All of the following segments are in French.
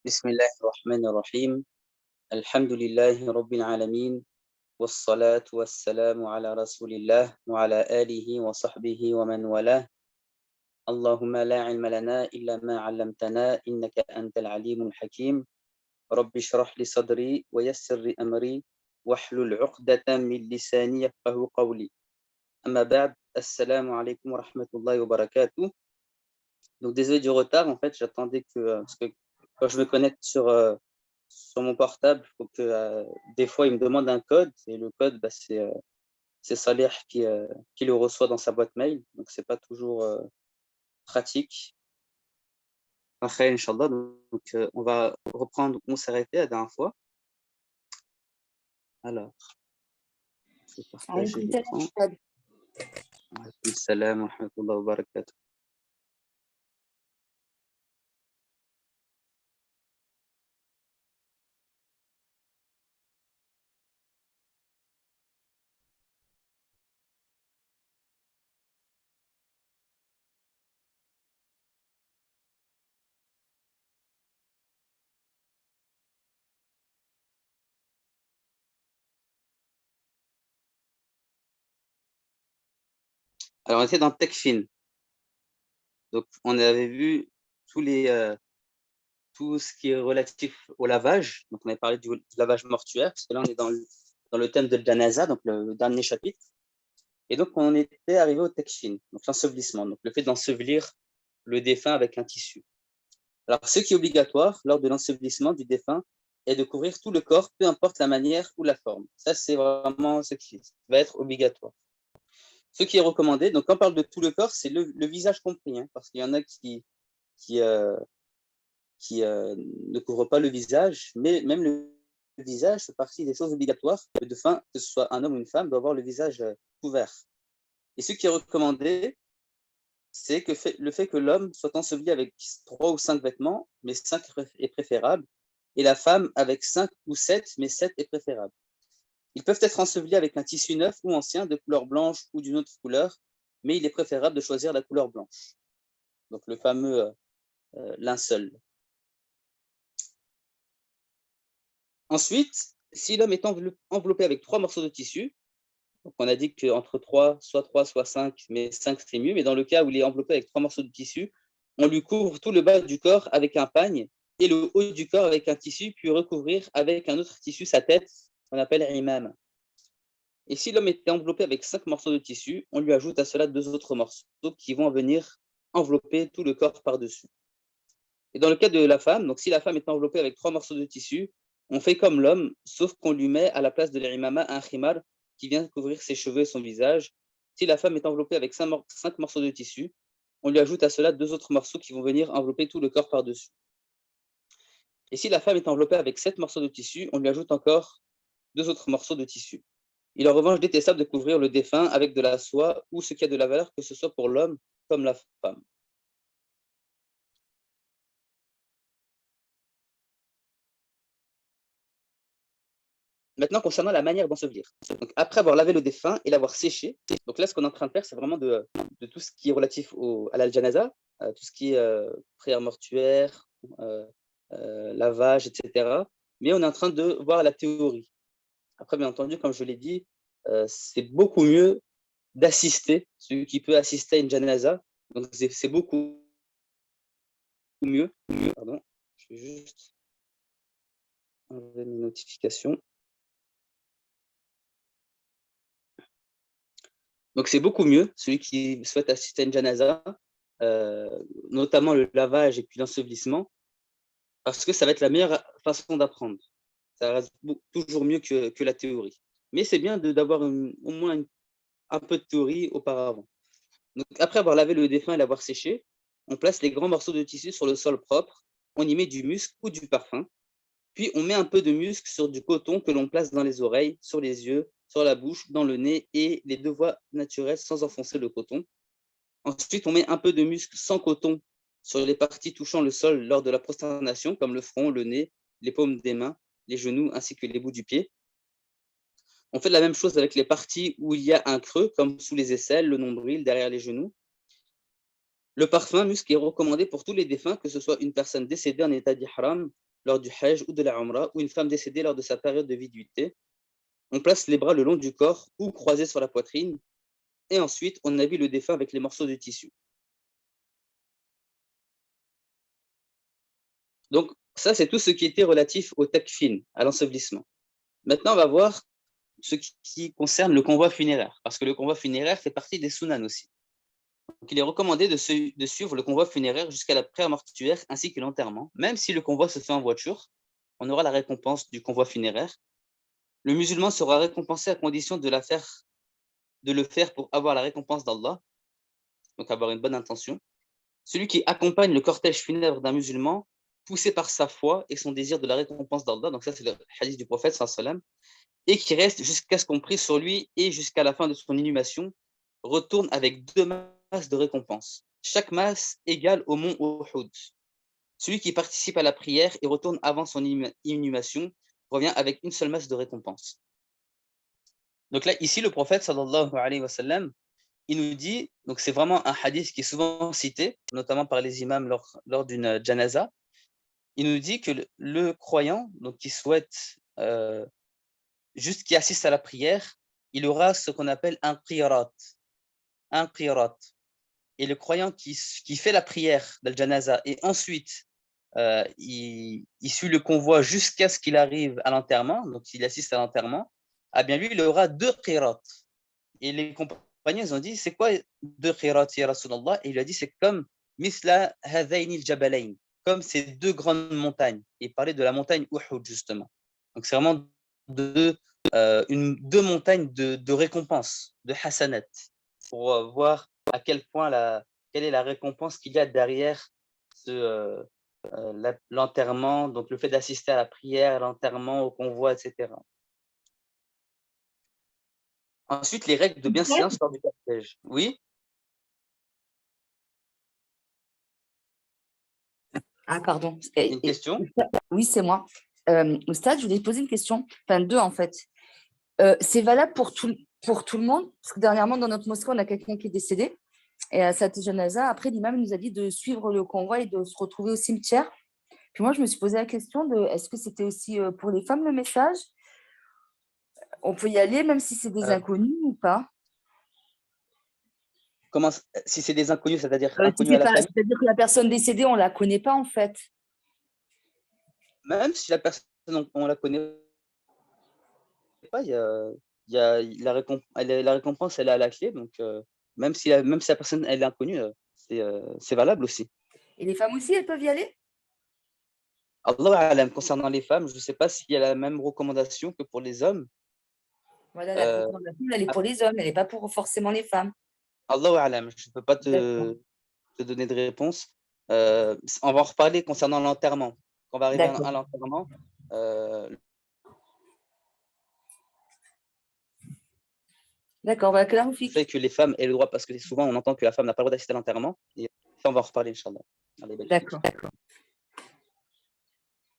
بسم الله الرحمن الرحيم الحمد لله رب العالمين والصلاة والسلام على رسول الله وعلى آله وصحبه ومن والاه اللهم لا علم لنا إلا ما علمتنا إنك أنت العليم الحكيم رب اشرح لي صدري ويسر لي أمري واحلل عقدة من لساني يفقه قولي أما بعد السلام عليكم ورحمة الله وبركاته. Donc désolé du retard, en fait j'attendais que parce que quand je me connecte sur mon portable, il faut que des fois il me demande un code et le code c'est Saleh qui le reçoit dans sa boîte mail, donc c'est pas toujours pratique. Après, Inch'Allah, donc on va reprendre où on s'est arrêté la dernière fois. Alors, je vais partager عليكم السلام l'écran. أستاذ. Alaykoum salam wa rahmatullahi wa barakatuh. Alors, on était dans Tekfin. Donc, on avait vu tout ce qui est relatif au lavage. Donc, on avait parlé du lavage mortuaire, parce que là, on est dans le thème de Janaza, donc le dernier chapitre. Et donc, on était arrivé au Tekfin, donc l'ensevelissement, donc le fait d'ensevelir le défunt avec un tissu. Alors, ce qui est obligatoire lors de l'ensevelissement du défunt est de couvrir tout le corps, peu importe la manière ou la forme. Ça, c'est vraiment ce qui va être obligatoire. Ce qui est recommandé, donc quand on parle de tout le corps, c'est le visage compris, hein, parce qu'il y en a qui, ne couvrent pas le visage, mais même le visage fait partie des choses obligatoires. Le défunt, que ce soit un homme ou une femme, doit avoir le visage couvert. Et ce qui est recommandé, c'est que le fait que l'homme soit enseveli avec 3 ou 5 vêtements, mais 5 est préférable, et la femme avec 5 ou 7, mais 7 est préférable. Ils peuvent être ensevelis avec un tissu neuf ou ancien de couleur blanche ou d'une autre couleur, mais il est préférable de choisir la couleur blanche. Donc le fameux linceul. Ensuite, si l'homme est enveloppé avec 3 morceaux de tissu, donc on a dit qu'entre 3, soit 5, mais 5 c'est mieux, mais dans le cas où il est enveloppé avec 3 morceaux de tissu, on lui couvre tout le bas du corps avec un pagne et le haut du corps avec un tissu, puis recouvrir avec un autre tissu sa tête, qu'on appelle imam. Et si l'homme était enveloppé avec 5 morceaux de tissu, on lui ajoute à cela 2 autres morceaux qui vont venir envelopper tout le corps par-dessus. Et dans le cas de la femme, donc si la femme est enveloppée avec 3 morceaux de tissu, on fait comme l'homme, sauf qu'on lui met à la place de l'imama un khimar qui vient couvrir ses cheveux et son visage. Si la femme est enveloppée avec 5 morceaux de tissu, on lui ajoute à cela 2 autres morceaux qui vont venir envelopper tout le corps par-dessus. Et si la femme est enveloppée avec 7 morceaux de tissu, on lui ajoute encore 2 autres morceaux de tissu. Il est en revanche détestable de couvrir le défunt avec de la soie ou ce qui a de la valeur, que ce soit pour l'homme comme la femme. Maintenant, concernant la manière d'ensevelir. Donc, après avoir lavé le défunt et l'avoir séché, donc là, ce qu'on est en train de faire, c'est vraiment de tout ce qui est relatif à l'al-janaza, tout ce qui est prière mortuaire, lavage, etc. Mais on est en train de voir la théorie. Après, bien entendu, comme je l'ai dit, c'est beaucoup mieux d'assister, celui qui peut assister à une janaza. Donc, c'est beaucoup mieux. Pardon, je vais juste enlever mes notifications. Donc, c'est beaucoup mieux, celui qui souhaite assister à une janaza, notamment le lavage et puis l'ensevelissement, parce que ça va être la meilleure façon d'apprendre. Ça reste toujours mieux que la théorie. Mais c'est bien d'avoir au moins un peu de théorie auparavant. Donc, après avoir lavé le défunt et l'avoir séché, on place les grands morceaux de tissu sur le sol propre, on y met du musc ou du parfum, puis on met un peu de musc sur du coton que l'on place dans les oreilles, sur les yeux, sur la bouche, dans le nez et les 2 voies naturelles sans enfoncer le coton. Ensuite, on met un peu de musc sans coton sur les parties touchant le sol lors de la prosternation, comme le front, le nez, les paumes des mains, les genoux ainsi que les bouts du pied. On fait la même chose avec les parties où il y a un creux, comme sous les aisselles, le nombril, derrière les genoux. Le parfum musc est recommandé pour tous les défunts, que ce soit une personne décédée en état d'ihram lors du Hajj ou de la Umrah, ou une femme décédée lors de sa période de viduité. On place les bras le long du corps ou croisés sur la poitrine, et ensuite on habille le défunt avec les morceaux de tissu. Donc, ça, c'est tout ce qui était relatif au takfin, à l'ensevelissement. Maintenant, on va voir ce qui concerne le convoi funéraire, parce que le convoi funéraire fait partie des sunan aussi. Donc, il est recommandé de suivre le convoi funéraire jusqu'à la prière mortuaire ainsi que l'enterrement. Même si le convoi se fait en voiture, on aura la récompense du convoi funéraire. Le musulman sera récompensé à condition de le faire pour avoir la récompense d'Allah, donc avoir une bonne intention. Celui qui accompagne le cortège funèbre d'un musulman, poussé par sa foi et son désir de la récompense d'Allah, donc ça c'est le hadith du prophète sallam, et qui reste jusqu'à ce qu'on prie sur lui et jusqu'à la fin de son inhumation, retourne avec 2 masses de récompense, chaque masse égale au mont Uhud. Celui qui participe à la prière et retourne avant son inhumation revient avec une seule masse de récompense. Donc là, ici, le prophète sallallahu alayhi wa sallam, il nous dit, donc c'est vraiment un hadith qui est souvent cité, notamment par les imams lors d'une janaza. Il nous dit que le croyant, donc qui souhaite, juste qui assiste à la prière, il aura ce qu'on appelle un qirat. Un qirat. Et le croyant qui fait la prière d'al-janaza et ensuite il suit le convoi jusqu'à ce qu'il arrive à l'enterrement, donc s'il assiste à l'enterrement, ah bien lui, il aura 2 qirat. Et les compagnons ils ont dit, c'est quoi 2 qirat, ya Rasulallah? Et il a dit, c'est comme misla hadhaini al-jabalain, comme ces 2 grandes montagnes. Et il parlait de la montagne Uhud, justement. Donc c'est vraiment 2 montagnes de récompense, de hasanat, pour voir à quel point quelle est la récompense qu'il y a derrière l'enterrement, donc le fait d'assister à la prière, l'enterrement, au convoi, etc. Ensuite, les règles de bienséance lors du cortège. Oui. Ah, pardon. Une question? Oui, c'est moi. Oustad, je voulais poser une question. Enfin, 2, en fait. C'est valable pour tout le monde? Parce que dernièrement, dans notre mosquée, on a quelqu'un qui est décédé. Et à cette janaza, après, l'imam nous a dit de suivre le convoi et de se retrouver au cimetière. Puis moi, je me suis posé la question de est-ce que c'était aussi pour les femmes le message? On peut y aller même si c'est des inconnus ou pas? Comment, si c'est des inconnus, c'est-à-dire inconnus à la famille? C'est-à-dire que la personne décédée, on ne la connaît pas en fait. Même si la personne, on ne la connaît pas, il y a la récompense, elle est à la clé. Donc, même si la personne elle est inconnue, c'est valable aussi. Et les femmes aussi, elles peuvent y aller? Allah alam, concernant les femmes, je ne sais pas s'il y a la même recommandation que pour les hommes. Voilà, la recommandation, elle est pour les hommes, elle n'est pas pour forcément les femmes. Allah alam, je ne peux pas te donner de réponse. On va en reparler concernant l'enterrement. Quand on va arriver à l'enterrement, d'accord, voilà, clarifique. fait que les femmes aient le droit, parce que souvent on entend que la femme n'a pas le droit d'assister à l'enterrement. Et ça, on va en reparler, Inch'Allah. D'accord.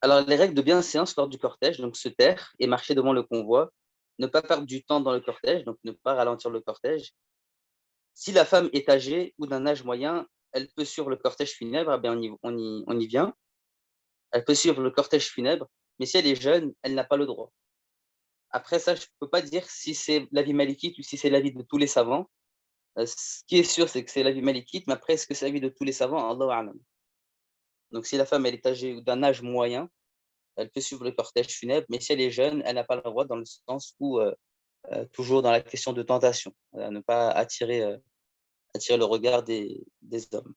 Alors, les règles de bienséance lors du cortège, donc se taire et marcher devant le convoi, ne pas perdre du temps dans le cortège, donc ne pas ralentir le cortège. Si la femme est âgée ou d'un âge moyen, elle peut suivre le cortège funèbre, eh bien on y vient. Elle peut suivre le cortège funèbre, mais si elle est jeune, elle n'a pas le droit. Après ça, je ne peux pas dire si c'est l'avis malikite ou si c'est l'avis de tous les savants. Ce qui est sûr, c'est que c'est l'avis malikite, mais après, est-ce que c'est l'avis de tous les savants? Allahu a'lam. Donc, si la femme elle est âgée ou d'un âge moyen, elle peut suivre le cortège funèbre, mais si elle est jeune, elle n'a pas le droit dans le sens où, toujours dans la question de tentation, ne pas attirer le regard des hommes.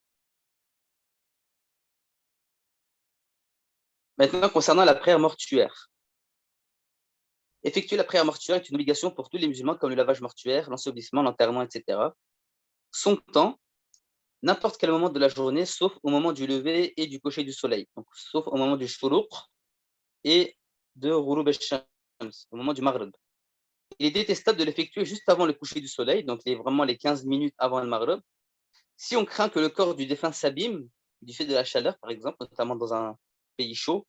Maintenant, concernant la prière mortuaire. Effectuer la prière mortuaire est une obligation pour tous les musulmans, comme le lavage mortuaire, l'ensevelissement, l'enterrement, etc. Son temps, n'importe quel moment de la journée, sauf au moment du lever et du coucher du soleil. Donc, sauf au moment du shuruq et de ghurub al-shams, au moment du maghrib. Il est détestable de l'effectuer juste avant le coucher du soleil, donc vraiment les 15 minutes avant le maghrib, si on craint que le corps du défunt s'abîme, du fait de la chaleur, par exemple, notamment dans un pays chaud.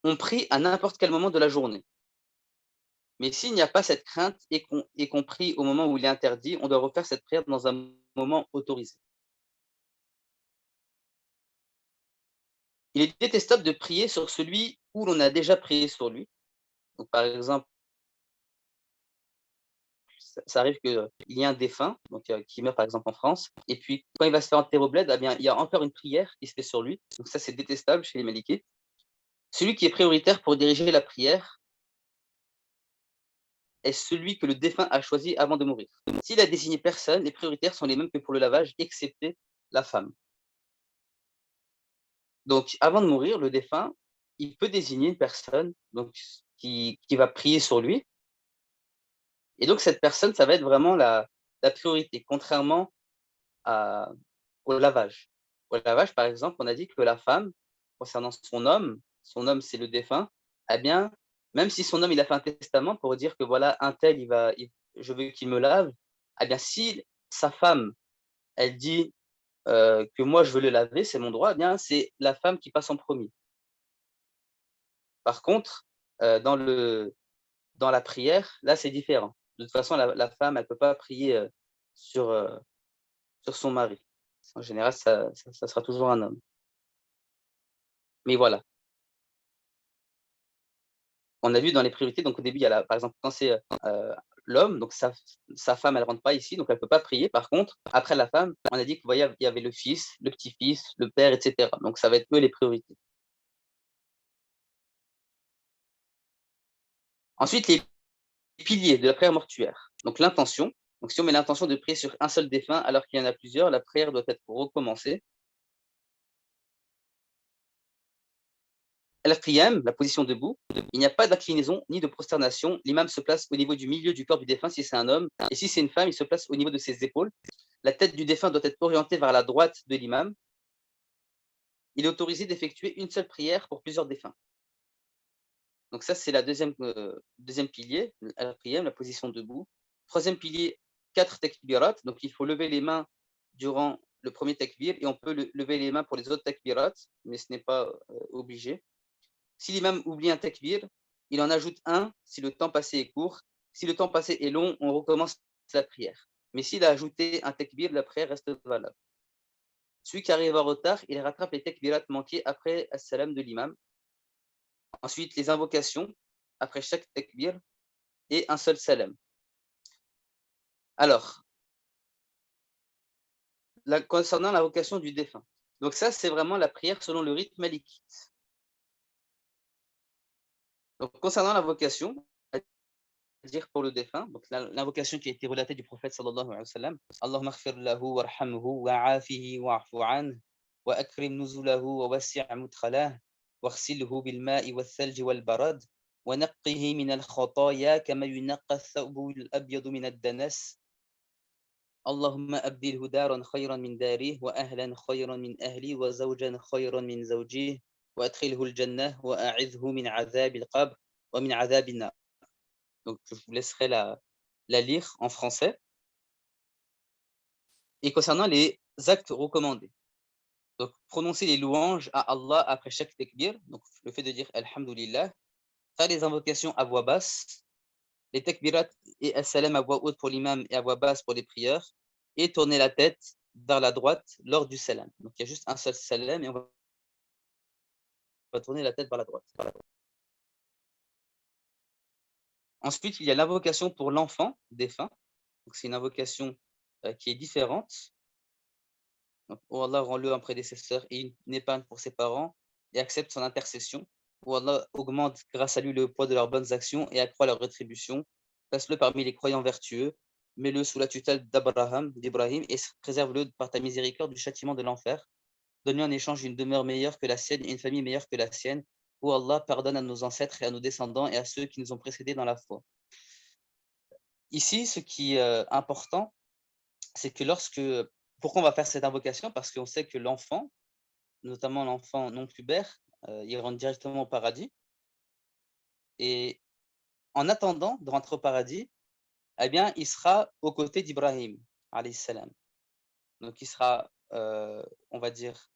On prie à n'importe quel moment de la journée. Mais s'il n'y a pas cette crainte et qu'on prie au moment où il est interdit, on doit refaire cette prière dans un moment autorisé. Il est détestable de prier sur celui où l'on a déjà prié sur lui. Donc, par exemple, ça arrive qu'il y ait un défunt donc, qui meurt par exemple en France, et puis quand il va se faire enterrer au bled, eh bien, il y a encore une prière qui se fait sur lui. Donc ça, c'est détestable chez les Malikites. Celui qui est prioritaire pour diriger la prière est celui que le défunt a choisi avant de mourir. S'il a désigné personne, les prioritaires sont les mêmes que pour le lavage, excepté la femme. Donc, avant de mourir, le défunt, il peut désigner une personne donc, qui va prier sur lui. Et donc, cette personne, ça va être vraiment la priorité, contrairement au lavage. Au lavage, par exemple, on a dit que la femme, concernant son homme, c'est le défunt, eh bien, même si son homme, il a fait un testament pour dire que voilà, un tel, je veux qu'il me lave, eh bien, si sa femme, elle dit que moi, je veux le laver, c'est mon droit, eh bien, c'est la femme qui passe en premier. Par contre, dans la prière, là, c'est différent. De toute façon, la femme, elle ne peut pas prier sur, sur son mari. En général, ça sera toujours un homme. Mais voilà, on a vu dans les priorités, donc au début, il y a par exemple, quand c'est l'homme, donc sa femme, elle ne rentre pas ici, donc elle ne peut pas prier. Par contre, après la femme, on a dit qu'il il y avait le fils, le petit-fils, le père, etc. Donc ça va être eux les priorités. Ensuite, les piliers de la prière mortuaire. Donc l'intention. Donc si on met l'intention de prier sur un seul défunt alors qu'il y en a plusieurs, la prière doit être recommencée. Al-Qiyam, la position debout, il n'y a pas d'inclinaison ni de prosternation. L'imam se place au niveau du milieu du corps du défunt si c'est un homme, et si c'est une femme, il se place au niveau de ses épaules. La tête du défunt doit être orientée vers la droite de l'imam. Il est autorisé d'effectuer une seule prière pour plusieurs défunts. Donc ça, c'est la deuxième pilier, Al-Qiyam, la position debout. Troisième pilier, 4 takbirat. Donc il faut lever les mains durant le premier takbir, et on peut lever les mains pour les autres takbirat, mais ce n'est pas obligé. Si l'imam oublie un takbir, il en ajoute un si le temps passé est court. Si le temps passé est long, on recommence la prière. Mais s'il a ajouté un takbir, la prière reste valable. Celui qui arrive en retard, il rattrape les takbirats manqués après as-salam de l'imam. Ensuite, les invocations après chaque takbir et un seul salam. Alors, concernant l'invocation du défunt. Donc ça, c'est vraiment la prière selon le rite malikite. Donc, concernant l'invocation, dire pour le défunt, donc l'invocation qui a été relatée du prophète sallallahu alayhi wa sallam, Allahumma ighfir lahu warhamhu wa'afihi wa'fu anhu wa akrim nuzulahu wa wasi' mudkhalahu waghsilhu bil ma'i wath thalji wal barad wa naqqihi min al khataaya kama yunaqqa ath-thawbu al abyadu min ad-danas. Allahumma abdilhu daran khayran min darihi wa ahlan khayran min ahlihi wa zawjan khayran min zawjihi wa adkhilhu al jannah wa a'idhhu min 'adhabi al qabr wa min 'adhabi an-nar. Donc, je vous laisserai la lire en français. Et concernant les actes recommandés, donc prononcer les louanges à Allah après chaque takbir, donc le fait de dire Alhamdulillah, faire les invocations à voix basse, les takbirat et as-salam à voix haute pour l'imam et à voix basse pour les prières, et tourner la tête vers la droite lors du salam. Donc il y a juste un seul salam et on va tourner la tête vers la droite. Ensuite, il y a l'invocation pour l'enfant défunt. Donc c'est une invocation qui est différente. Donc, oh Allah, rend-le un prédécesseur et une épargne pour ses parents et accepte son intercession. Oh Allah, augmente grâce à lui le poids de leurs bonnes actions et accroît leur rétribution. Place-le parmi les croyants vertueux. Mets-le sous la tutelle d'Ibrahim, et préserve-le par ta miséricorde du châtiment de l'enfer. Donne-lui en échange une demeure meilleure que la sienne et une famille meilleure que la sienne. Oh Allah, pardonne à nos ancêtres et à nos descendants et à ceux qui nous ont précédés dans la foi. Ici, ce qui est important, c'est que pourquoi on va faire cette invocation? Parce qu'on sait que l'enfant, notamment l'enfant non pubère, il rentre directement au paradis. Et en attendant de rentrer au paradis, eh bien, il sera aux côtés d'Ibrahim, alayhi salam. Donc, il sera, on va dire,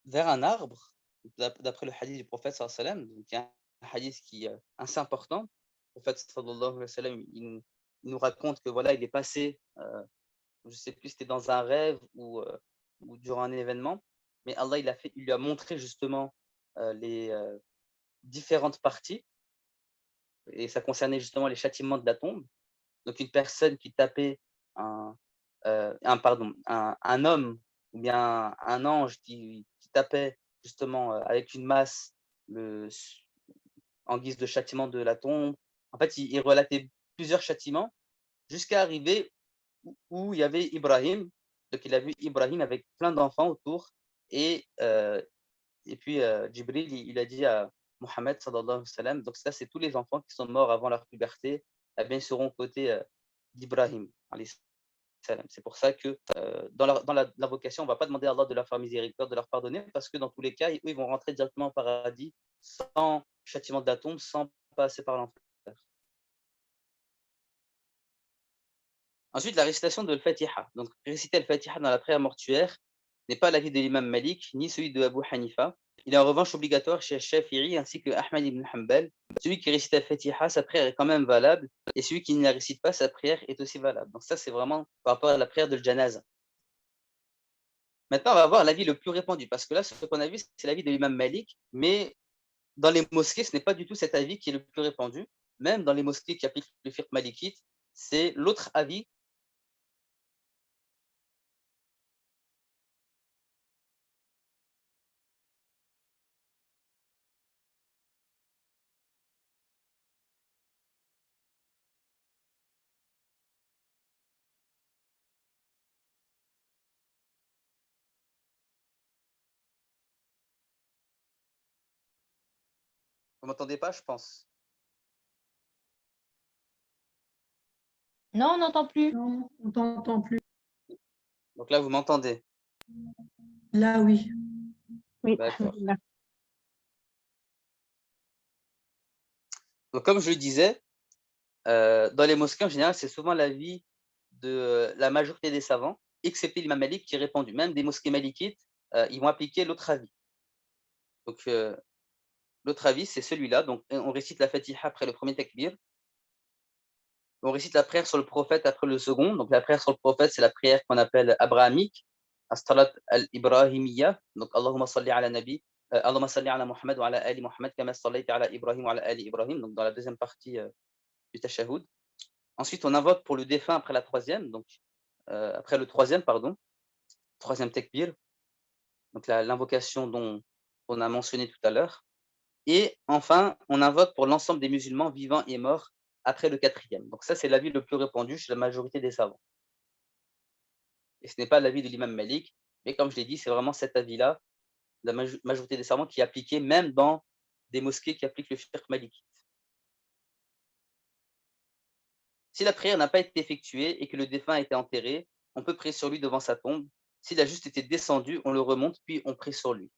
vers un arbre, d'après le hadith du prophète, sallallahu alayhi wa sallam. Donc, il y a un hadith qui est assez important. Le prophète, sallallahu alayhi wa sallam, il nous raconte que voilà, il est passé, je ne sais plus si c'était dans un rêve ou durant un événement, mais Allah il lui a montré justement les différentes parties, et ça concernait justement les châtiments de la tombe. Donc une personne qui tapait un, un homme ou bien un ange qui tapait justement avec une masse le, en guise de châtiment de la tombe. En fait, il relatait plusieurs châtiments jusqu'à arriver où il y avait Ibrahim. Donc il a vu Ibrahim avec plein d'enfants autour, et, euh, et puis Jibril, il a dit à Mohammed sallallahu alayhi wa sallam, donc ça c'est tous les enfants qui sont morts avant leur puberté, eh bien, ils seront aux côtés d'Ibrahim alayhi salam. C'est pour ça que dans l'invocation, on ne va pas demander à Allah de leur faire miséricorde, de leur pardonner, parce que dans tous les cas, eux, ils vont rentrer directement au paradis sans châtiment de la tombe, sans passer par l'enfer. Ensuite, la récitation de l'Fatiha. Donc, réciter l'Fatiha dans la prière mortuaire n'est pas l'avis de l'imam Malik, ni celui de Abu Hanifa. Il est en revanche obligatoire chez Shafi'i ainsi que Ahmad ibn Hanbal. Celui qui récite l'Fatiha, sa prière est quand même valable, et celui qui ne la récite pas, sa prière est aussi valable. Donc ça, c'est vraiment par rapport à la prière de l'Janaza. Maintenant, on va voir l'avis le plus répandu, parce que là, ce qu'on a vu, c'est l'avis de l'imam Malik, mais dans les mosquées, ce n'est pas du tout cet avis qui est le plus répandu. Même dans les mosquées qui appliquent le fiqh malikite, c'est l'autre avis. Vous m'entendez pas, je pense. Non, on n'entend plus. Non, on t'entend plus. Donc là, vous m'entendez. Là, oui. Oui. D'accord. Donc, comme je le disais, dans les mosquées, en général, c'est souvent l'avis de la majorité des savants, excepté l'imam Malik qui est répandu. Même des mosquées malikites, ils vont appliquer l'autre avis. Donc, l'autre avis, c'est celui-là. Donc, on récite la Fatiha après le premier takbir. On récite la prière sur le prophète après le second. Donc, la prière sur le prophète, c'est la prière qu'on appelle abrahamique, as-salat al-ibrahimiyya. Donc, Allahumma salli ala nabi, Allahumma salli ala Muhammad wa ala ali Muhammad, kama sallayta ala Ibrahim wa ala ali Ibrahim. Donc, dans la deuxième partie du tashahhud. Ensuite, on invoque pour le défunt après la troisième, donc après le troisième, pardon, troisième takbir. Donc, l'invocation dont on a mentionné tout à l'heure. Et enfin, on invoque pour l'ensemble des musulmans vivants et morts après le quatrième. Donc ça, c'est l'avis le plus répandu chez la majorité des savants. Et ce n'est pas l'avis de l'imam Malik, mais comme je l'ai dit, c'est vraiment cet avis-là, la majorité des savants qui est appliqué même dans des mosquées qui appliquent le fiqh maliki. Si la prière n'a pas été effectuée et que le défunt a été enterré, on peut prier sur lui devant sa tombe. S'il a juste été descendu, on le remonte, puis on prie sur lui.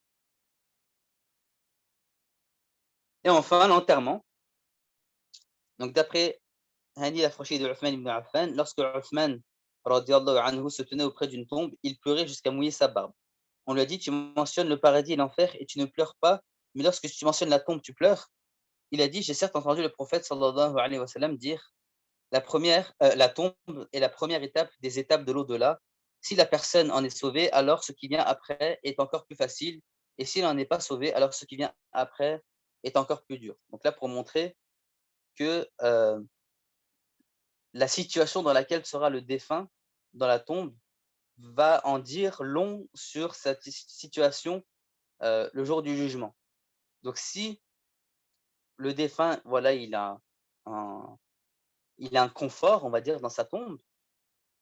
Et enfin, l'enterrement. Donc d'après Hani Afrachi de Uthman ibn Affan, lorsque Uthman anhu, se tenait auprès d'une tombe, il pleurait jusqu'à mouiller sa barbe. On lui a dit, tu mentionnes le paradis et l'enfer et tu ne pleures pas, mais lorsque tu mentionnes la tombe, tu pleures. Il a dit, j'ai certes entendu le prophète sallallahu alayhi wa sallam dire, la tombe est la première étape des étapes de l'au-delà. Si la personne en est sauvée, alors ce qui vient après est encore plus facile, et s'il n'en est pas sauvé, alors ce qui vient après est encore plus dur. Donc là, pour montrer que la situation dans laquelle sera le défunt dans la tombe va en dire long sur cette situation le jour du jugement. Donc si le défunt, voilà, il a un confort, on va dire, dans sa tombe,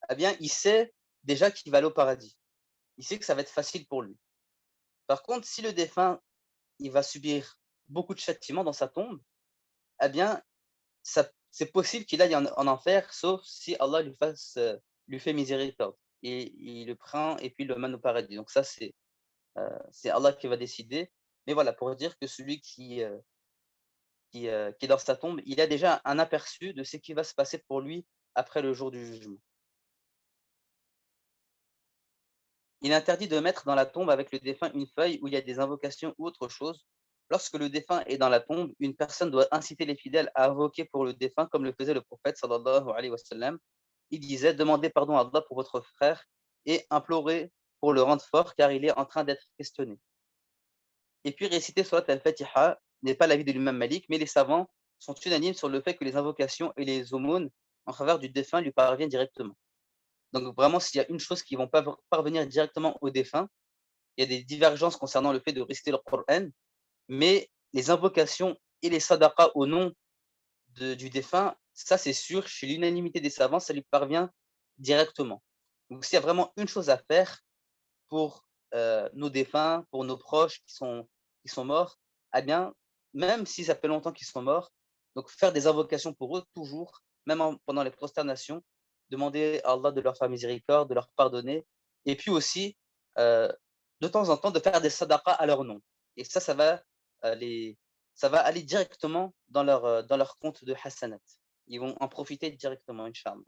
eh bien, il sait déjà qu'il va aller au paradis. Il sait que ça va être facile pour lui. Par contre, si le défunt, il va subir beaucoup de châtiments dans sa tombe, eh bien, c'est possible qu'il aille en enfer, sauf si Allah lui fait miséricorde. Et il le prend et puis il le mène au paradis. Donc ça, c'est Allah qui va décider. Mais voilà, pour dire que celui qui est dans sa tombe, il a déjà un aperçu de ce qui va se passer pour lui après le jour du jugement. Il est interdit de mettre dans la tombe avec le défunt une feuille où il y a des invocations ou autre chose. Lorsque le défunt est dans la tombe, une personne doit inciter les fidèles à invoquer pour le défunt comme le faisait le prophète sallallahu alayhi wa sallam. Il disait, demandez pardon à Allah pour votre frère et implorez pour le rendre fort, car il est en train d'être questionné. Et puis réciter Surat al-Fatiha n'est pas l'avis de l'imam Malik, mais les savants sont unanimes sur le fait que les invocations et les aumônes en faveur du défunt lui parviennent directement. Donc vraiment, s'il y a une chose qui ne vont pas parvenir directement au défunt, il y a des divergences concernant le fait de réciter le Coran, mais les invocations et les sadaqas au nom du défunt, ça c'est sûr, chez l'unanimité des savants, ça lui parvient directement. Donc s'il y a vraiment une chose à faire pour nos défunts, pour nos proches qui sont morts, eh bien, même si ça fait longtemps qu'ils sont morts, donc faire des invocations pour eux toujours, même pendant les prosternations, demander à Allah de leur faire miséricorde, de leur pardonner, et puis aussi, de temps en temps, de faire des sadaqas à leur nom. Et ça va, ça va aller directement dans leur compte de hasanat. Ils vont en profiter directement, Inch'Allah.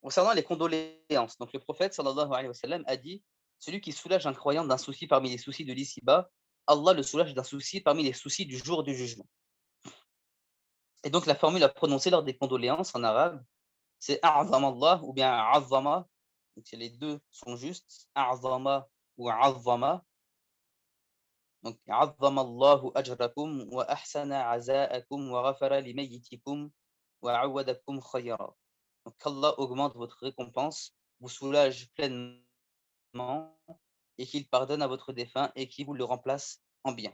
Concernant les condoléances, donc le prophète sallallahu alayhi wa sallam a dit « Celui qui soulage un croyant d'un souci parmi les soucis de l'ici-bas, Allah le soulage d'un souci parmi les soucis du jour du jugement. » Et donc la formule à prononcer lors des condoléances en arabe, c'est « A'zama Allah » ou bien « A'zama ». Donc les deux sont justes, « A'zama » ou « A'zama ». Donc « A'zama Allahu ajrakum wa ahsana aza'akum wa ghafara limayyitikum wa awadakum khayra ». Donc qu'Allah augmente votre récompense, vous soulage pleinement et qu'il pardonne à votre défunt et qu'il vous le remplace en bien.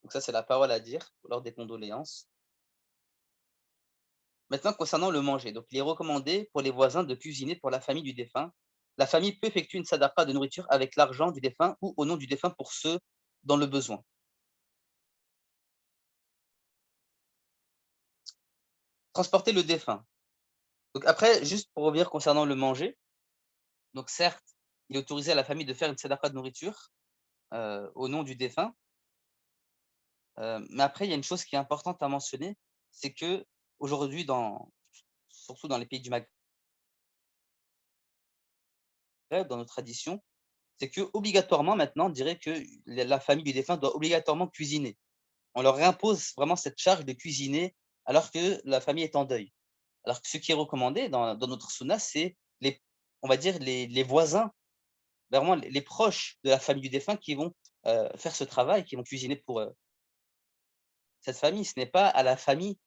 Donc ça, c'est la parole à dire lors des condoléances. Maintenant, concernant le manger, donc il est recommandé pour les voisins de cuisiner pour la famille du défunt. La famille peut effectuer une sadaqa de nourriture avec l'argent du défunt ou au nom du défunt pour ceux dans le besoin. Transporter le défunt. Donc après, juste pour revenir concernant le manger, donc certes, il est autorisé à la famille de faire une sadaqa de nourriture au nom du défunt. Mais après, il y a une chose qui est importante à mentionner, c'est qu'aujourd'hui, surtout dans les pays du Maghreb, dans nos traditions, c'est qu'obligatoirement maintenant, on dirait que la famille du défunt doit obligatoirement cuisiner. On leur impose vraiment cette charge de cuisiner alors que la famille est en deuil. Alors que ce qui est recommandé dans notre sunna, c'est on va dire les voisins, vraiment les proches de la famille du défunt qui vont faire ce travail, qui vont cuisiner pour cette famille. Ce n'est pas à la famille,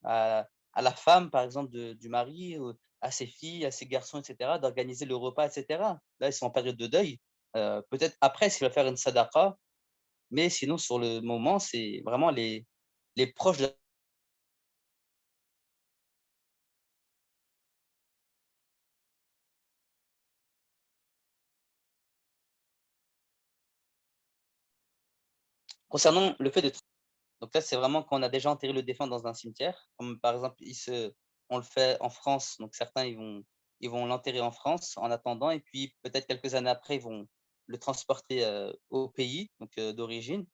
à la femme, par exemple, du mari, à ses filles, à ses garçons, etc., d'organiser le repas, etc. Là, ils sont en période de deuil. Peut-être après, s'il va faire une sadaqa, mais sinon, sur le moment, c'est vraiment les proches de concernant le fait de donc là, c'est vraiment quand on a déjà enterré le défunt dans un cimetière, comme par exemple, on le fait en France, donc certains, ils vont l'enterrer en France en attendant, et puis peut-être quelques années après, ils vont le transporter au pays donc d'origine.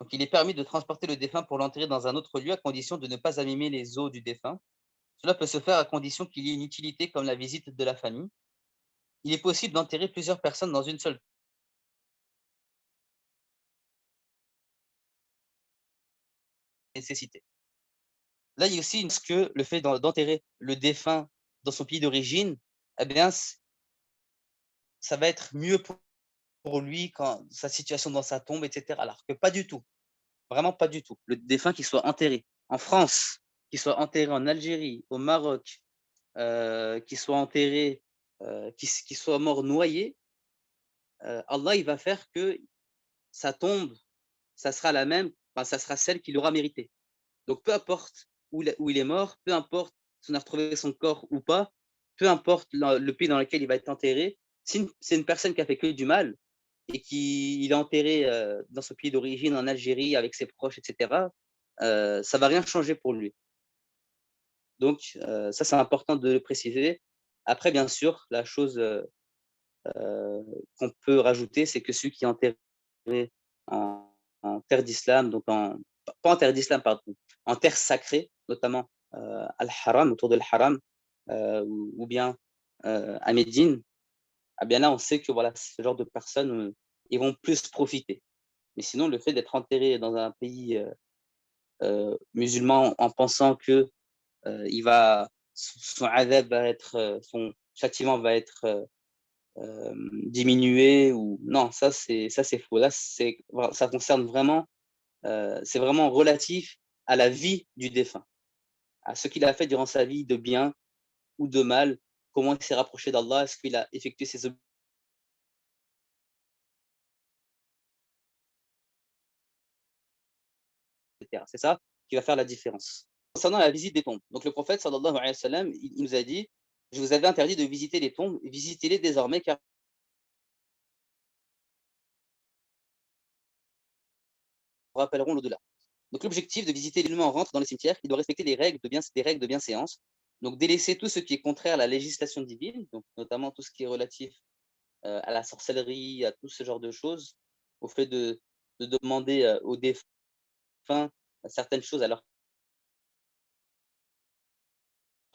Donc il est permis de transporter le défunt pour l'enterrer dans un autre lieu à condition de ne pas abîmer les os du défunt. Cela peut se faire à condition qu'il y ait une utilité comme la visite de la famille. Il est possible d'enterrer plusieurs personnes dans une seule nécessité. Là, il y a aussi que le fait d'enterrer le défunt dans son pays d'origine, eh bien, ça va être mieux pour lui quand sa situation dans sa tombe, etc. Alors que pas du tout, vraiment pas du tout. Le défunt qui soit enterré en France, qui soit enterré en Algérie, au Maroc, qui soit enterré, qui soit mort noyé, Allah il va faire que sa tombe, ça sera la même, enfin, ça sera celle qu'il aura méritée. Donc peu importe où il est mort, peu importe si on a retrouvé son corps ou pas, peu importe le pays dans lequel il va être enterré, si c'est une personne qui a fait que du mal et qu'il est enterré dans son pays d'origine, en Algérie, avec ses proches, etc., ça ne va rien changer pour lui. Donc ça, c'est important de le préciser. Après, bien sûr, la chose qu'on peut rajouter, c'est que celui qui est enterré en terre d'islam, donc pas en terre d'islam, pardon, en terre sacrée, notamment Al-Haram, autour de l'Haram, ou bien à Médine, eh bien là, on sait que voilà, ce genre de personnes, ils vont plus profiter. Mais sinon, le fait d'être enterré dans un pays musulman en pensant que son adab va être, son châtiment va être diminué ou non, ça c'est faux. Là, ça concerne vraiment, c'est vraiment relatif à la vie du défunt, à ce qu'il a fait durant sa vie de bien ou de mal, comment il s'est rapproché d'Allah, est-ce qu'il a effectué ses etc. C'est ça qui va faire la différence. Concernant la visite des tombes, donc le prophète sallallahu alayhi wa sallam, il nous a dit: «Je vous avais interdit de visiter les tombes, visitez-les désormais car vous rappelleront l'au-delà». Donc l'objectif de visiter les monuments rentre dans le cimetière, il doit respecter des règles de bienséance. Donc délaisser tout ce qui est contraire à la législation divine, donc notamment tout ce qui est relatif à la sorcellerie, à tout ce genre de choses, au fait de demander aux défunts certaines choses alors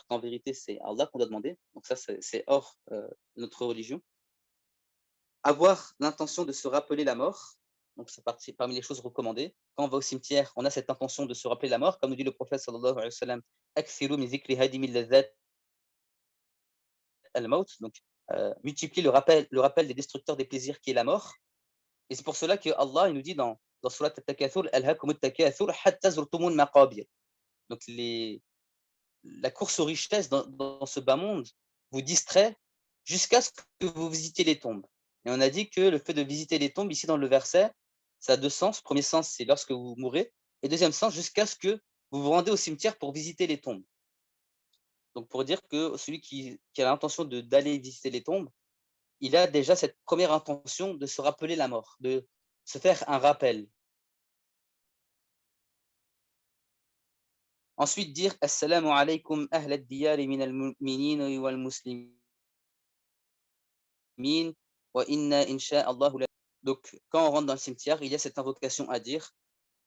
qu'en vérité c'est Allah qu'on doit demander. Donc ça c'est hors notre religion. Avoir l'intention de se rappeler la mort, donc c'est parmi les choses recommandées. Quand on va au cimetière, on a cette intention de se rappeler la mort, comme nous dit le prophète sallallahu alayhi wa sallam, akthiru min zikri hadimi al-ladhat al-maut, donc multiplier le rappel des destructeurs des plaisirs qui est la mort. Et c'est pour cela que Allah il nous dit dans Surat At-Takathur, alhaakumut takathur hatta zurtumul maqabir. Donc la course aux richesses dans ce bas monde vous distrait jusqu'à ce que vous visitiez les tombes. Et on a dit que le fait de visiter les tombes, ici dans le verset, ça a deux sens. Premier sens, c'est lorsque vous mourrez. Et deuxième sens, jusqu'à ce que vous vous rendez au cimetière pour visiter les tombes. Donc pour dire que celui qui a l'intention d'aller visiter les tombes, il a déjà cette première intention de se rappeler la mort, de se faire un rappel. Ensuite, dire Assalamu alaykum ahl ad-diyari min al-mu'minin wal muslimin wa inna insha'Allahu la. Donc, quand on rentre dans le cimetière, il y a cette invocation à dire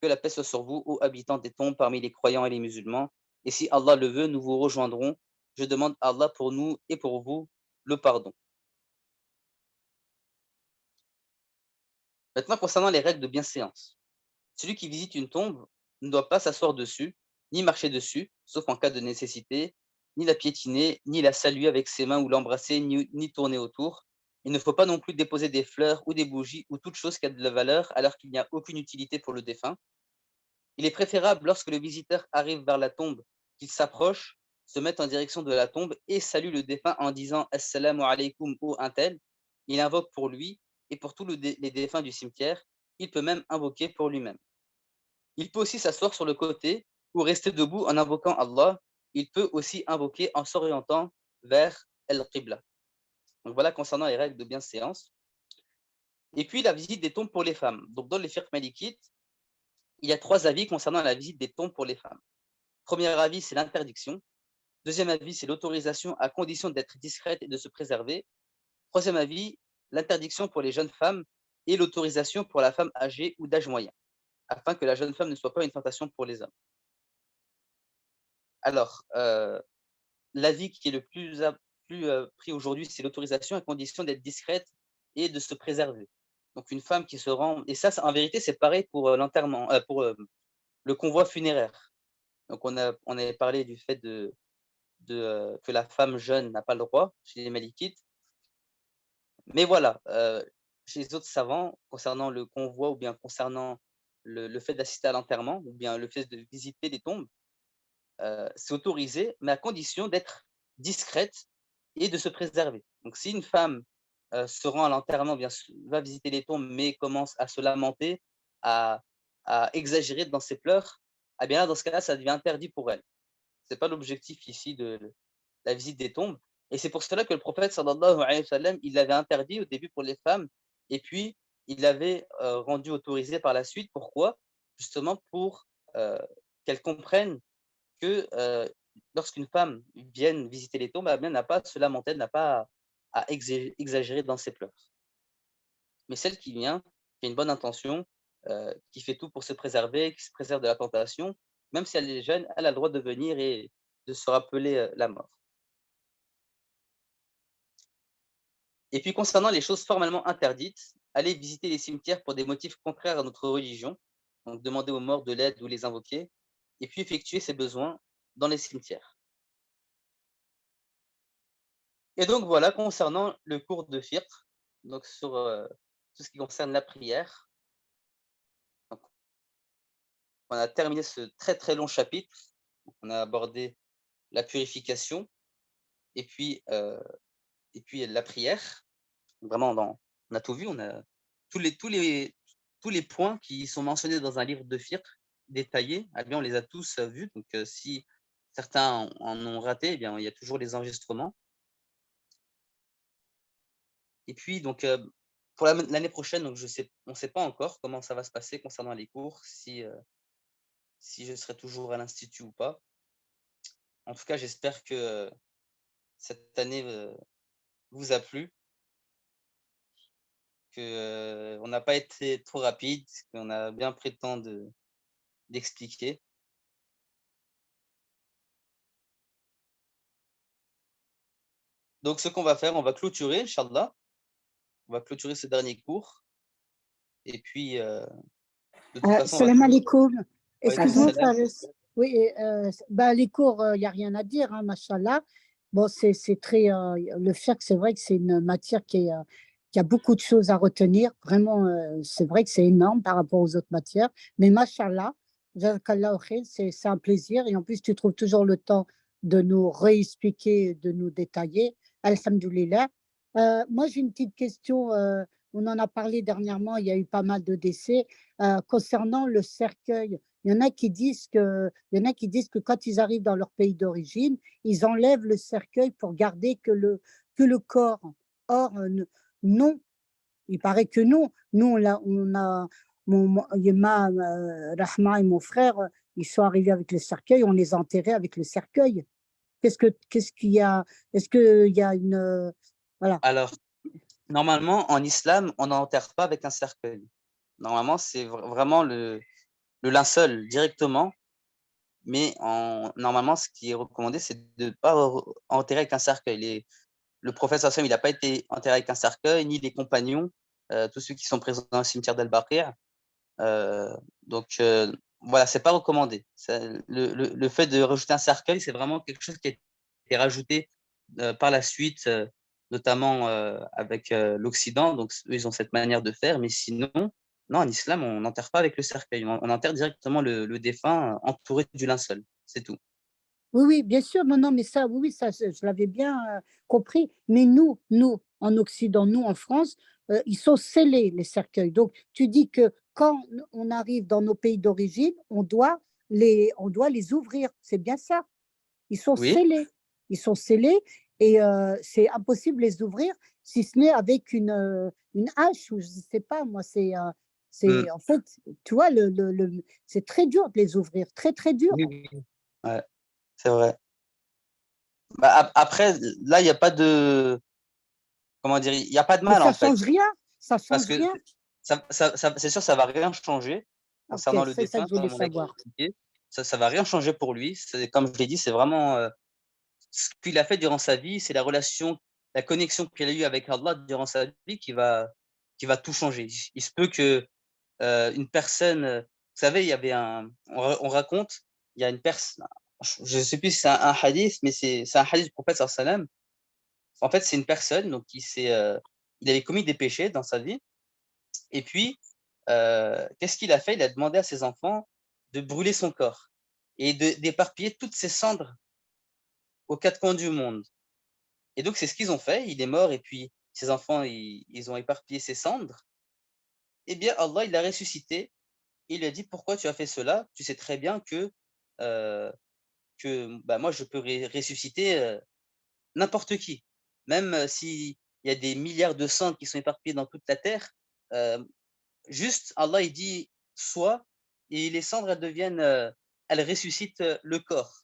que la paix soit sur vous, ô habitants des tombes parmi les croyants et les musulmans. Et si Allah le veut, nous vous rejoindrons. Je demande à Allah pour nous et pour vous le pardon. Maintenant, concernant les règles de bienséance. Celui qui visite une tombe ne doit pas s'asseoir dessus, ni marcher dessus, sauf en cas de nécessité, ni la piétiner, ni la saluer avec ses mains ou l'embrasser, ni tourner autour. Il ne faut pas non plus déposer des fleurs ou des bougies ou toute chose qui a de la valeur alors qu'il n'y a aucune utilité pour le défunt. Il est préférable, lorsque le visiteur arrive vers la tombe, qu'il s'approche, se mette en direction de la tombe et salue le défunt en disant Assalamu alaykum ou un tel. Il invoque pour lui et pour tous les défunts du cimetière. Il peut même invoquer pour lui-même. Il peut aussi s'asseoir sur le côté ou rester debout en invoquant Allah. Il peut aussi invoquer en s'orientant vers Al-Qibla. Donc voilà concernant les règles de bienséance. Et puis la visite des tombes pour les femmes. Donc dans les fiqh malikites, il y a trois avis concernant la visite des tombes pour les femmes. Premier avis, c'est l'interdiction. Deuxième avis, c'est l'autorisation à condition d'être discrète et de se préserver. Troisième avis, l'interdiction pour les jeunes femmes et l'autorisation pour la femme âgée ou d'âge moyen, afin que la jeune femme ne soit pas une tentation pour les hommes. Alors, l'avis qui est le plus pris aujourd'hui, c'est l'autorisation à condition d'être discrète et de se préserver. Donc une femme qui se rend, et ça en vérité c'est pareil pour l'enterrement, pour le convoi funéraire. Donc on avait parlé du fait que la femme jeune n'a pas le droit chez les Malikites. Mais voilà, chez les autres savants, concernant le convoi ou bien concernant le fait d'assister à l'enterrement ou bien le fait de visiter les tombes, c'est autorisé, mais à condition d'être discrète et de se préserver. Donc si une femme se rend à l'enterrement, va visiter les tombes, mais commence à se lamenter, à, à exagérer dans ses pleurs, eh bien là, dans ce cas-là, ça devient interdit pour elle. Ce n'est pas l'objectif ici de la visite des tombes. Et c'est pour cela que le prophète, sallallahu alayhi wa sallam, il l'avait interdit au début pour les femmes, et puis il l'avait rendu autorisé par la suite. Pourquoi? Justement pour qu'elles comprennent que lorsqu'une femme vienne visiter les tombes, elle n'a pas à se lamenter, n'a pas à exagérer dans ses pleurs. Mais celle qui vient, qui a une bonne intention, qui fait tout pour se préserver, qui se préserve de la tentation, même si elle est jeune, elle a le droit de venir et de se rappeler la mort. Et puis concernant les choses formellement interdites, aller visiter les cimetières pour des motifs contraires à notre religion, donc demander aux morts de l'aide ou les invoquer, et puis effectuer ses besoins dans les cimetières. Et donc voilà, concernant le cours de fiqh, donc sur tout ce qui concerne la prière, donc, on a terminé ce très très long chapitre. On a abordé la purification et puis la prière. Vraiment, on a tout vu, on a tous les, tous les, tous les points qui sont mentionnés dans un livre de fiqh détaillé, eh bien, on les a tous vus. Donc, si certains en ont raté, eh bien, il y a toujours les enregistrements. Et puis, donc, pour l'année prochaine, donc on ne sait pas encore comment ça va se passer concernant les cours, si je serai toujours à l'institut ou pas. En tout cas, j'espère que cette année vous a plu, qu'on n'a pas été trop rapide, qu'on a bien pris le temps d'expliquer. Donc, ce qu'on va faire, on va clôturer, Inch'Allah. On va clôturer ce dernier cours. Et puis, de toute façon, on va Salam alaikum. Excuse-moi, salam. Fares. Oui, les cours, il n'y a rien à dire, hein, machallah. Bon, c'est très. Le fiqh, c'est vrai que c'est une matière qui a beaucoup de choses à retenir. Vraiment, c'est vrai que c'est énorme par rapport aux autres matières. Mais machallah, jazakallahu khair, c'est un plaisir. Et en plus, tu trouves toujours le temps de nous réexpliquer, de nous détailler. Alhamdulillah. Moi, j'ai une petite question. On en a parlé dernièrement, il y a eu pas mal de décès. Concernant le cercueil, il y en a qui disent que quand ils arrivent dans leur pays d'origine, ils enlèvent le cercueil pour garder que le corps. Or, non, il paraît que non. Nous, Yema, Rahma et mon frère, ils sont arrivés avec le cercueil, on les a enterrés avec le cercueil. Qu'est-ce qu'il y a? Est-ce qu'il y a une. Voilà. Alors, normalement, en islam, on n'enterre pas avec un cercueil. Normalement, c'est vraiment le linceul directement. Mais normalement, ce qui est recommandé, c'est de ne pas enterrer avec un cercueil. Le prophète sallam, il n'a pas été enterré avec un cercueil, ni les compagnons, tous ceux qui sont présents dans le cimetière d'Al-Baqi'. Donc, voilà, c'est pas recommandé. Le fait de rajouter un cercueil, c'est vraiment quelque chose qui a été rajouté par la suite, notamment avec l'Occident. Donc, eux, ils ont cette manière de faire. Mais sinon, non, en islam, on n'enterre pas avec le cercueil. On enterre directement le défunt entouré du linceul. C'est tout. Oui, oui, bien sûr, non, non, mais ça, oui, oui, ça, je l'avais bien compris. Mais nous, en Occident, nous, en France, ils sont scellés, les cercueils. Donc, tu dis que quand on arrive dans nos pays d'origine, on doit les ouvrir. C'est bien ça. Ils sont Oui. scellés. Ils sont scellés et c'est impossible de les ouvrir si ce n'est avec une hache ou je ne sais pas, moi, en fait, tu vois, c'est très dur de les ouvrir, très, très dur. Oui, oui. Ouais, c'est vrai. Après, là, il n'y a pas de. Comment dire? Il n'y a pas de Mais mal, ça en fait. change rien. Ça Parce change que rien. c'est sûr, ça ne va rien changer concernant Ok, le c'est ça défunt, que je voulais comme on a savoir. expliqué. Ça ne va rien changer pour lui. Comme je l'ai dit, c'est vraiment ce qu'il a fait durant sa vie, c'est la connexion qu'il a eue avec Allah durant sa vie qui va tout changer. Il se peut que une personne, vous savez, il y avait on raconte, il y a une personne, je ne sais plus si c'est un hadith, mais c'est un hadith du prophète sallallahu alayhi wa sallam. En fait, c'est une personne donc il avait commis des péchés dans sa vie et puis qu'est-ce qu'il a fait? Il a demandé à ses enfants de brûler son corps et d'éparpiller toutes ses cendres aux quatre coins du monde. Et donc c'est ce qu'ils ont fait. Il est mort et puis ses enfants ils ont éparpillé ses cendres. Eh bien Allah il l'a ressuscité. Et il lui a dit pourquoi tu as fait cela? Tu sais très bien euh, que moi je peux ressusciter n'importe qui, même s'il y a des milliards de cendres qui sont éparpillés dans toute la terre. euh, Juste, Allah, il dit soit, et les cendres, elles ressuscitent le corps.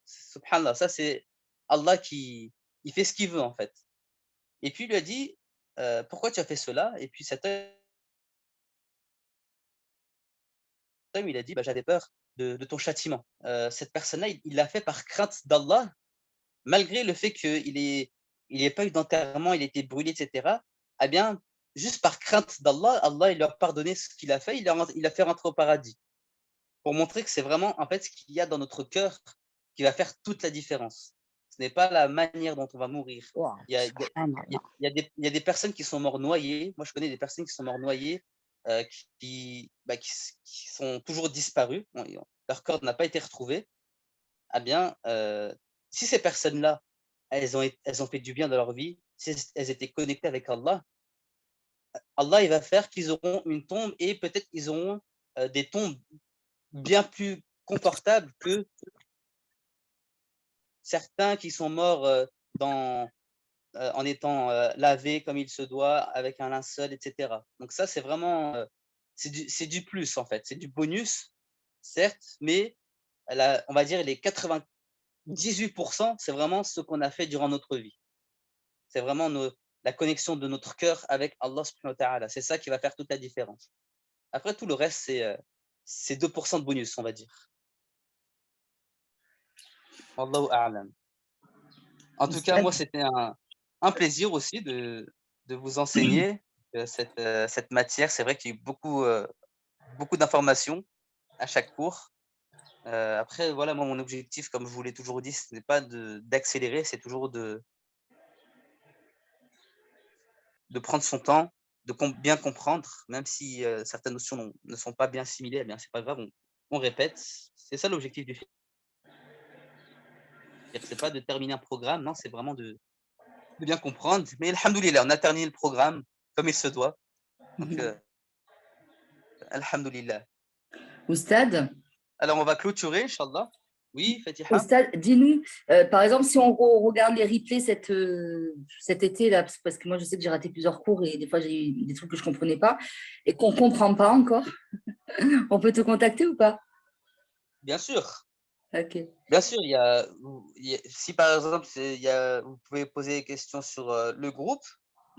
Subhanallah, ça c'est Allah il fait ce qu'il veut en fait. Et puis il lui a dit, pourquoi tu as fait cela? Et puis cet homme, il a dit, j'avais peur de ton châtiment. Cette personne-là, il l'a fait par crainte d'Allah, malgré le fait qu'il n'y ait pas eu d'enterrement, il a été brûlé, etc. Eh bien, juste par crainte d'Allah, Allah, il lui a pardonné ce qu'il a fait, il a fait rentrer au paradis. Pour montrer que c'est vraiment en fait ce qu'il y a dans notre cœur qui va faire toute la différence. n'est pas la manière dont on va mourir. Wow, Il y a, subhanallah. il y a des personnes qui sont mortes noyées. Moi, je connais des personnes qui sont mortes noyées, qui sont toujours disparues. Leur corps n'a pas été retrouvé. Ah bien, si ces personnes-là, elles ont fait du bien dans leur vie, si elles étaient connectées avec Allah, Allah il va faire qu'ils auront une tombe et peut-être qu'ils auront des tombes bien plus confortables que certains qui sont morts en étant lavés comme il se doit, avec un linceul, etc. Donc ça, c'est vraiment, c'est du plus en fait, c'est du bonus, certes, mais on va dire les 98%, c'est vraiment ce qu'on a fait durant notre vie. C'est vraiment la connexion de notre cœur avec Allah subhanahu wa ta'ala. C'est ça qui va faire toute la différence. Après, tout le reste, c'est 2% de bonus, on va dire. Wallahu a'lam. En tout cas, moi, c'était un plaisir aussi de vous enseigner cette matière. C'est vrai qu'il y a eu beaucoup d'informations à chaque cours. Après, voilà, moi, mon objectif, comme je vous l'ai toujours dit, ce n'est pas d'accélérer, c'est toujours de prendre son temps, de bien comprendre, même si certaines notions ne sont pas bien assimilées, eh bien, c'est pas grave, on répète. C'est ça l'objectif du film. C'est pas de terminer un programme, non, c'est vraiment de bien comprendre. Mais alhamdoulilah, on a terminé le programme comme il se doit. Donc, alhamdoulilah. Oustad, Alors, on va clôturer, Inch'Allah. Oui, Fatiha. Oustad, dis-nous, par exemple, si on regarde les replays cet été, là, parce que moi, je sais que j'ai raté plusieurs cours et des fois, j'ai eu des trucs que je ne comprenais pas et qu'on ne comprend pas encore, on peut te contacter ou pas? Bien sûr. Ok. Bien sûr, si par exemple, vous pouvez poser des questions sur le groupe,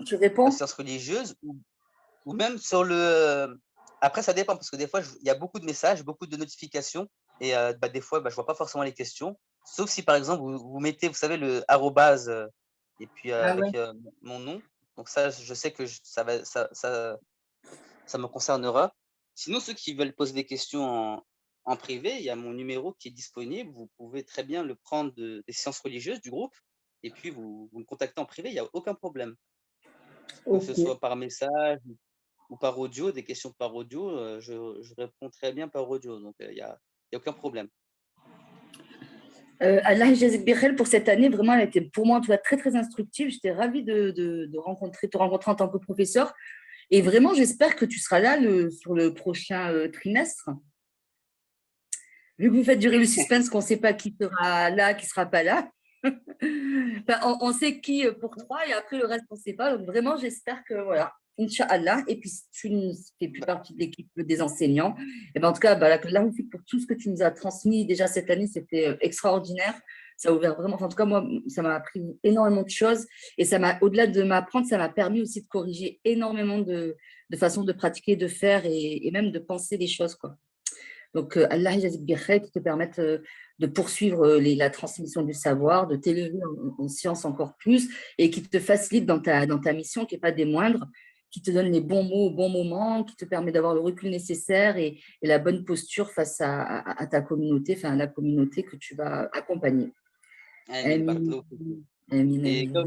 Tu la réponds? science religieuse, ou même sur le. Après, ça dépend, parce que des fois, il y a beaucoup de messages, beaucoup de notifications, et des fois, je ne vois pas forcément les questions. Sauf si, par exemple, vous mettez, vous savez, le arrobase, et puis Ah ouais. avec mon nom. Donc ça, je sais que ça me concernera. Sinon, ceux qui veulent poser des questions en privé, il y a mon numéro qui est disponible. Vous pouvez très bien le prendre des sciences religieuses du groupe, et puis vous me contactez en privé, il n'y a aucun problème. Que ce Ok. soit par message ou par audio, des questions par audio, je réponds très bien par audio, donc il y a aucun problème. Allah Yajzak bi khair pour cette année, vraiment, elle était pour moi en tout cas très très instructive. J'étais ravie de te rencontrer en tant que professeur. Et vraiment, j'espère que tu seras là sur le prochain trimestre. Vu que vous faites durer le suspense, qu'on ne sait pas qui sera là, qui ne sera pas là. Enfin, on sait qui pour 3 et après le reste, on ne sait pas. Donc vraiment, j'espère que voilà, Inch'Allah. Et puis, si tu ne fais plus partie de l'équipe des enseignants, et ben, en tout cas, là, pour tout ce que tu nous as transmis déjà cette année, c'était extraordinaire. Ça a ouvert vraiment, en tout cas, moi, ça m'a appris énormément de choses. Et ça m'a, au-delà de m'apprendre, ça m'a permis aussi de corriger énormément de façons de pratiquer, de faire et même de penser les choses, quoi. Donc, Allah Yazik Birkhay qui te permettent de poursuivre la transmission du savoir, de t'élever en science encore plus et qui te facilite dans ta mission, qui n'est pas des moindres, qui te donne les bons mots au bon moment, qui te permet d'avoir le recul nécessaire et la bonne posture face à ta communauté, enfin à la communauté que tu vas accompagner. Amin, Amin. barakallahu fik. Amin, Et amin.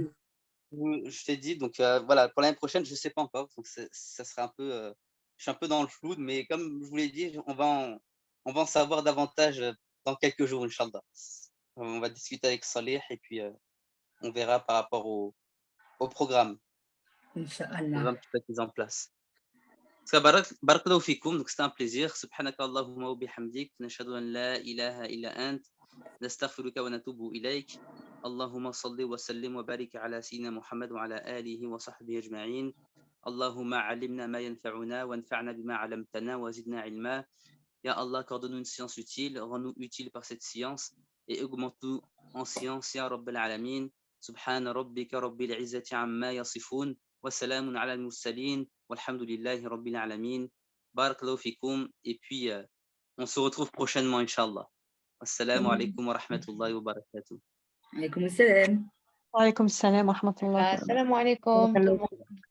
comme je t'ai dit, donc voilà, pour l'année prochaine, je ne sais pas encore, donc ça sera un peu, je suis un peu dans le flou, mais comme je vous l'ai dit, on va en savoir davantage dans quelques jours, Inch'Allah. On va discuter avec Salih et puis on verra par rapport au programme qu'on va Inch'Allah. un petit peu mettre en place. Barakallahu fikoum, donc c'était un plaisir. Subhanaka Allahumma wa bihamdik, nashhadu an la ilaha illa ant, nastaghfiruka wa natubu ilayk. اللهم صل وسلم وبارك على سيدنا محمد وعلى آله وصحبه أجمعين. اللهم علمنا ما ينفعنا وانفعنا بما علمتنا وزدنا علما. Ya Allah, accorde-nous une science utile, rends-nous utiles par cette science et augmente-nous en science, Ya Rabbal Alamin. Subhana rabbika rabbil izzati amma yasifun wa salamun ala al-mursalin walhamdulillahi rabbil alamin. Barakallahu fikoum et puis on se retrouve prochainement, Inch'Allah. Assalamu alaikum wa rahmatullahi wa barakatuh. Alaykoum salam. Wa alaykoum salam wa rahmatullahi wa barakatuh. Assalamu alaikum.